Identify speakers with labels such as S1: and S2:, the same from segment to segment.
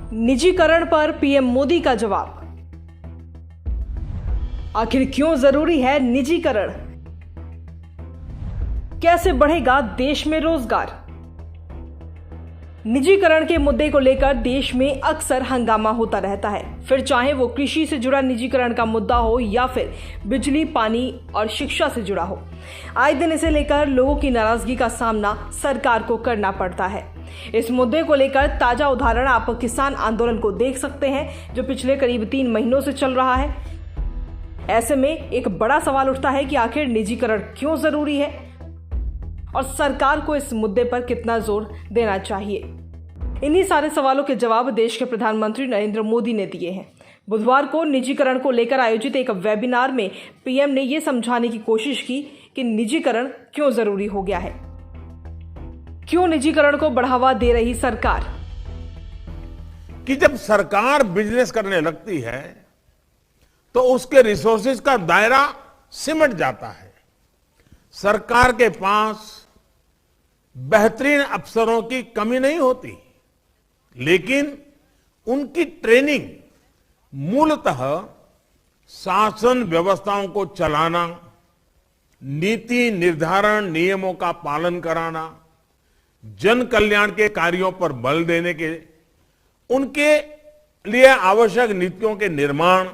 S1: निजीकरण पर पीएम मोदी का जवाब। आखिर क्यों जरूरी है निजीकरण? कैसे बढ़ेगा देश में रोजगार? निजीकरण के मुद्दे को लेकर देश में अक्सर हंगामा होता रहता है, फिर चाहे वो कृषि से जुड़ा निजीकरण का मुद्दा हो या फिर बिजली, पानी और शिक्षा से जुड़ा हो। आए दिन इसे लेकर लोगों की नाराजगी का सामना सरकार को करना पड़ता है। इस मुद्दे को लेकर ताजा उदाहरण आप किसान आंदोलन को देख सकते हैं, जो पिछले करीब 3 महीनों से चल रहा है। ऐसे में एक बड़ा सवाल उठता है कि आखिर निजीकरण क्यों जरूरी है और सरकार को इस मुद्दे पर कितना जोर देना चाहिए। इन्हीं सारे सवालों के जवाब देश के प्रधानमंत्री नरेंद्र मोदी ने दिए हैं। बुधवार को निजीकरण को लेकर आयोजित एक वेबिनार में पीएम ने यह समझाने की कोशिश की कि निजीकरण क्यों जरूरी हो गया है। क्यों निजीकरण को बढ़ावा दे रही सरकार?
S2: कि जब सरकार बिजनेस करने लगती है तो उसके रिसोर्सेज का दायरा सिमट जाता है। सरकार के पास बेहतरीन अफसरों की कमी नहीं होती, लेकिन उनकी ट्रेनिंग मूलतः शासन व्यवस्थाओं को चलाना, नीति निर्धारण नियमों का पालन कराना, जन कल्याण के कार्यों पर बल देने के, उनके लिए आवश्यक नीतियों के निर्माण,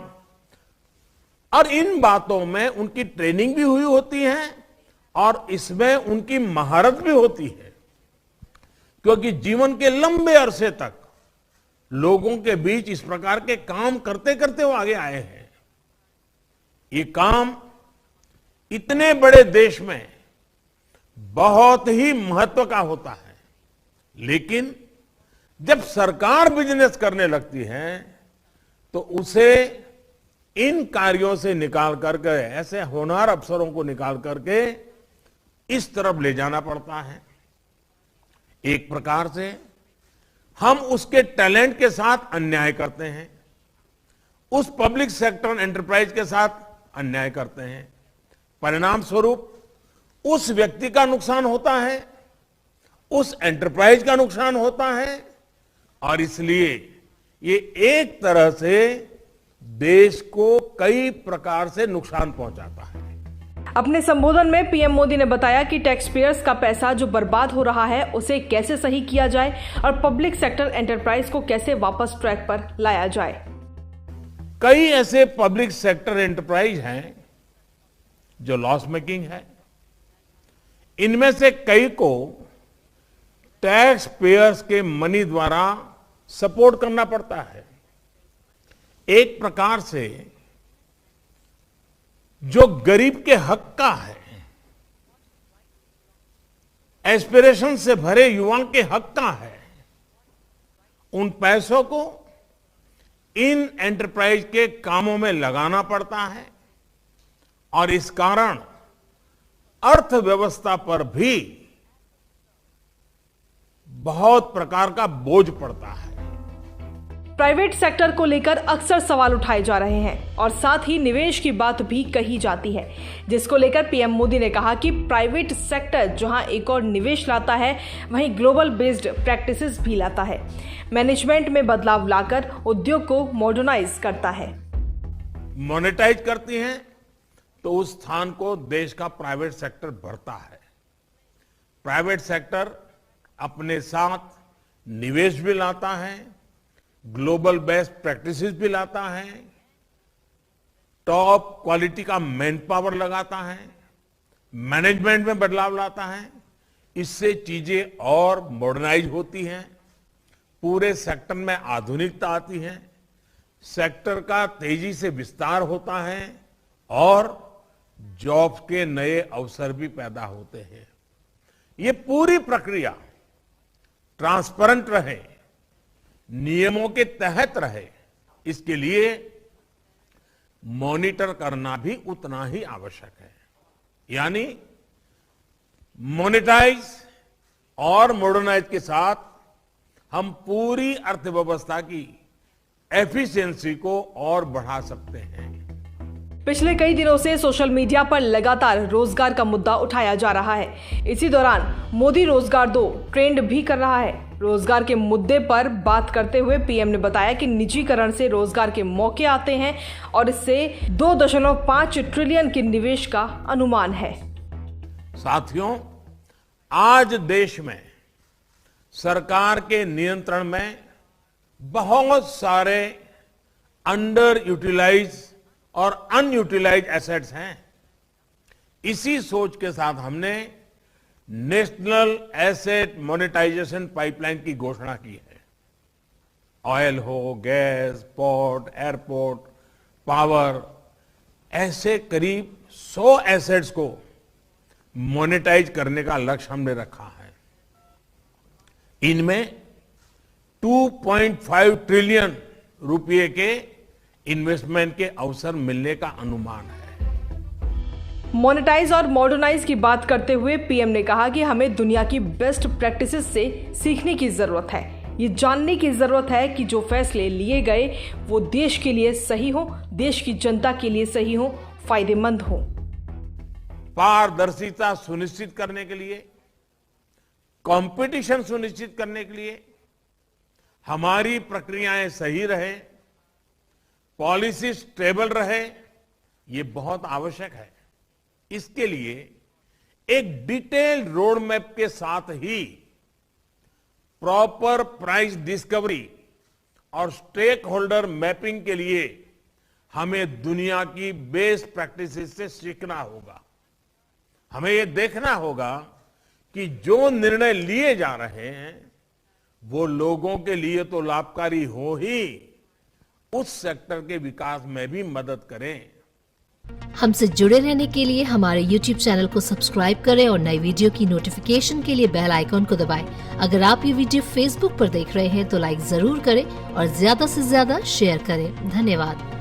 S2: और इन बातों में उनकी ट्रेनिंग भी हुई होती है और इसमें उनकी महारत भी होती है, क्योंकि जीवन के लंबे अरसे तक लोगों के बीच इस प्रकार के काम करते करते वो आगे आए हैं। ये काम इतने बड़े देश में बहुत ही महत्व का होता है, लेकिन जब सरकार बिजनेस करने लगती है तो उसे इन कार्यों से निकाल करके, ऐसे होनहार अफसरों को निकाल करके इस तरफ ले जाना पड़ता है। एक प्रकार से हम उसके टैलेंट के साथ अन्याय करते हैं, उस पब्लिक सेक्टर एंटरप्राइज के साथ अन्याय करते हैं। परिणाम स्वरूप उस व्यक्ति का नुकसान होता है, उस एंटरप्राइज का नुकसान होता है, और इसलिए ये एक तरह से देश को कई प्रकार से नुकसान पहुंचाता है।
S1: अपने संबोधन में पीएम मोदी ने बताया कि टैक्स पेयर्स का पैसा जो बर्बाद हो रहा है उसे कैसे सही किया जाए और पब्लिक सेक्टर एंटरप्राइज को कैसे वापस ट्रैक पर लाया जाए।
S2: कई ऐसे पब्लिक सेक्टर एंटरप्राइज हैं जो लॉस मेकिंग है। इनमें से कई को टैक्स पेयर्स के मनी द्वारा सपोर्ट करना पड़ता है। एक प्रकार से जो गरीब के हक का है, एस्पिरेशन से भरे युवाओं के हक का है, उन पैसों को इन एंटरप्राइज के कामों में लगाना पड़ता है और इस कारण अर्थव्यवस्था पर भी बहुत प्रकार का बोझ पड़ता है।
S1: प्राइवेट सेक्टर को लेकर अक्सर सवाल उठाए जा रहे हैं और साथ ही निवेश की बात भी कही जाती है, जिसको लेकर पीएम मोदी ने कहा कि प्राइवेट सेक्टर जहां एक और निवेश लाता है, वहीं ग्लोबल बेस्ड प्रैक्टिसेस भी लाता है। मैनेजमेंट में बदलाव लाकर उद्योग को मॉडर्नाइज करता है।
S2: मोनेटाइज करती हैं तो उस स्थान को देश का प्राइवेट सेक्टर भरता है। प्राइवेट सेक्टर अपने साथ निवेश भी लाता है, ग्लोबल बेस्ट प्रैक्टिसेस भी लाता है, टॉप क्वालिटी का मैन पावर लगाता है, मैनेजमेंट में बदलाव लाता है। इससे चीजें और मॉडर्नाइज होती हैं, पूरे सेक्टर में आधुनिकता आती है, सेक्टर का तेजी से विस्तार होता है और जॉब्स के नए अवसर भी पैदा होते हैं। ये पूरी प्रक्रिया ट्रांसपेरेंट रहे, नियमों के तहत रहे, इसके लिए मॉनिटर करना भी उतना ही आवश्यक है। यानी मोनेटाइज और मॉडर्नाइज के साथ हम पूरी अर्थव्यवस्था की एफिशिएंसी को और बढ़ा सकते हैं।
S1: पिछले कई दिनों से सोशल मीडिया पर लगातार रोजगार का मुद्दा उठाया जा रहा है। इसी दौरान मोदी रोजगार दो ट्रेंड भी कर रहा है। रोजगार के मुद्दे पर बात करते हुए पीएम ने बताया कि निजीकरण से रोजगार के मौके आते हैं और इससे 2.5 ट्रिलियन के निवेश का अनुमान है।
S2: साथियों, आज देश में सरकार के नियंत्रण में बहुत सारे अंडर यूटिलाइज और अनयूटिलाइज एसेट्स हैं। इसी सोच के साथ हमने नेशनल एसेट मोनेटाइजेशन पाइपलाइन की घोषणा की है। ऑयल हो, गैस, पोर्ट, एयरपोर्ट, पावर, ऐसे करीब 100 एसेट्स को मोनेटाइज करने का लक्ष्य हमने रखा है। इनमें 2.5 ट्रिलियन रुपए के इन्वेस्टमेंट के अवसर मिलने का अनुमान है।
S1: मोनेटाइज और मॉडर्नाइज की बात करते हुए पीएम ने कहा कि हमें दुनिया की बेस्ट प्रैक्टिसेस से सीखने की जरूरत है। ये जानने की जरूरत है कि जो फैसले लिए गए वो देश के लिए सही हो, देश की जनता के लिए सही हो, फायदेमंद हो।
S2: पारदर्शिता सुनिश्चित करने के लिए, कंपटीशन सुनिश्चित करने के लिए, हमारी प्रक्रियाएं सही रहे, पॉलिसी स्टेबल रहे, ये बहुत आवश्यक है। इसके लिए एक डिटेल्ड रोड मैप के साथ ही प्रॉपर प्राइस डिस्कवरी और स्टेक होल्डर मैपिंग के लिए हमें दुनिया की बेस्ट प्रैक्टिसेस से सीखना होगा। हमें ये देखना होगा कि जो निर्णय लिए जा रहे हैं वो लोगों के लिए तो लाभकारी हो ही, उस सेक्टर के विकास में भी मदद करें।
S3: हमसे जुड़े रहने के लिए हमारे YouTube चैनल को सब्सक्राइब करें और नई वीडियो की नोटिफिकेशन के लिए बेल आइकॉन को दबाएं। अगर आप ये वीडियो Facebook पर देख रहे हैं तो लाइक जरूर करें और ज्यादा से ज्यादा शेयर करें। धन्यवाद।